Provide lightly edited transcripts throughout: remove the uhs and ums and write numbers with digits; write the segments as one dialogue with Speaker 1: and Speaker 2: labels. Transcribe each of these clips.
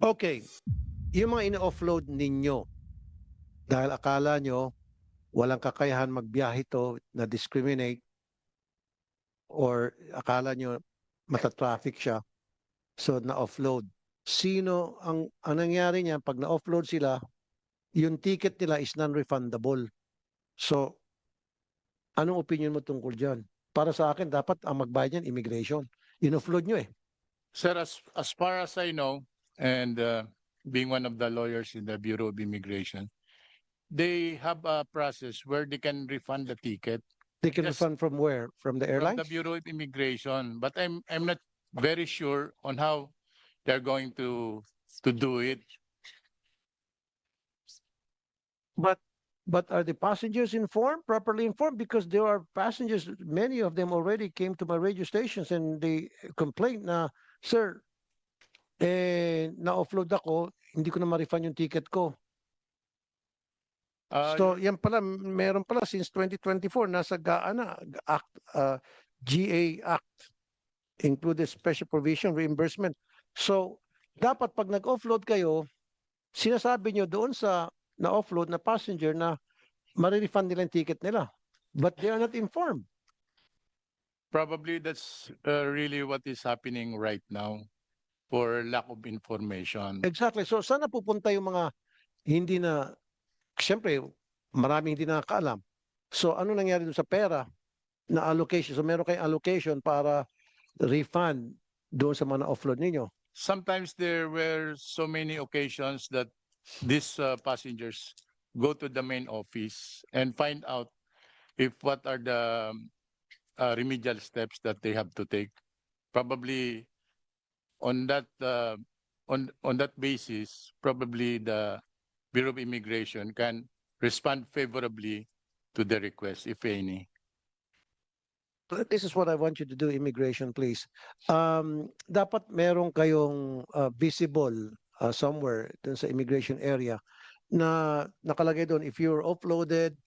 Speaker 1: Okay, yung mga ino-offload ninyo dahil akala nyo walang kakayahan magbiyahe to na discriminate or akala nyo mata-traffic siya, so na-offload. Sino ang nangyari niyan pag na-offload sila, yung ticket nila is non-refundable. So, anong opinion mo tungkol diyan? Para sa akin, dapat ang magbayad niyan immigration. In-offload nyo eh.
Speaker 2: Sir, as far as I know, and being one of the lawyers in the Bureau of Immigration, they have a process where they can refund the ticket
Speaker 1: They can
Speaker 2: just
Speaker 1: refund from where? From the
Speaker 2: from the
Speaker 1: airlines?
Speaker 2: Bureau of Immigration. But I'm not very sure on how they're going to do it.
Speaker 1: But are the passengers informed, properly informed? Because there are passengers, many of them already came to my radio stations and they complained na, sir, na-offload ako, hindi ko na ma-refund yung ticket ko. So, yan pala, meron pala since 2024, nasa GAA na, Act, GA Act, included special provision reimbursement. So, dapat pag nag-offload kayo, sinasabi nyo doon sa na-offload na passenger na ma-refund nila yung ticket nila. But they are not informed.
Speaker 2: Probably that's really what is happening right now for lack of information.
Speaker 1: Exactly. So, saan napupunta yung mga hindi na, siyempre, maraming hindi nakakaalam. So, ano nangyari doon sa pera na allocation? So, meron kayong allocation para refund doon sa mga na-offload ninyo.
Speaker 2: Sometimes there were so many occasions that these passengers go to the main office and find out if what are the remedial steps that they have to take. Probably on that on that basis, probably the Bureau of Immigration can respond favorably to the request, if any.
Speaker 1: This is what I want you to do, immigration, please. Dapat meron kayong visible somewhere dun sa immigration area na nakalagay doon, if you're offloaded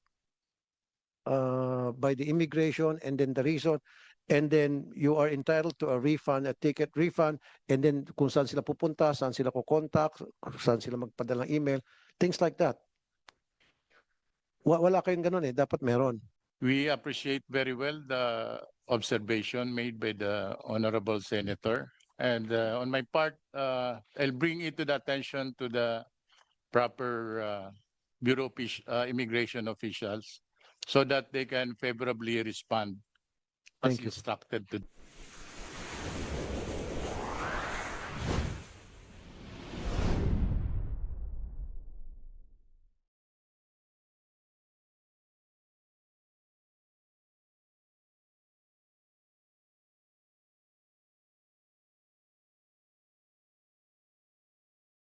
Speaker 1: by the immigration and then the reason, and then you are entitled to a refund, a ticket refund, and then kung saan sila pupunta, saan sila kukontak, saan sila magpadala ng email, things like that. Wala kayong ganun eh, dapat meron.
Speaker 2: We appreciate very well the observation made by the Honorable Senator. And on my part, I'll bring it to the attention to the proper Bureau of Immigration officials so that they can favorably respond as
Speaker 1: Thank you.
Speaker 2: instructed to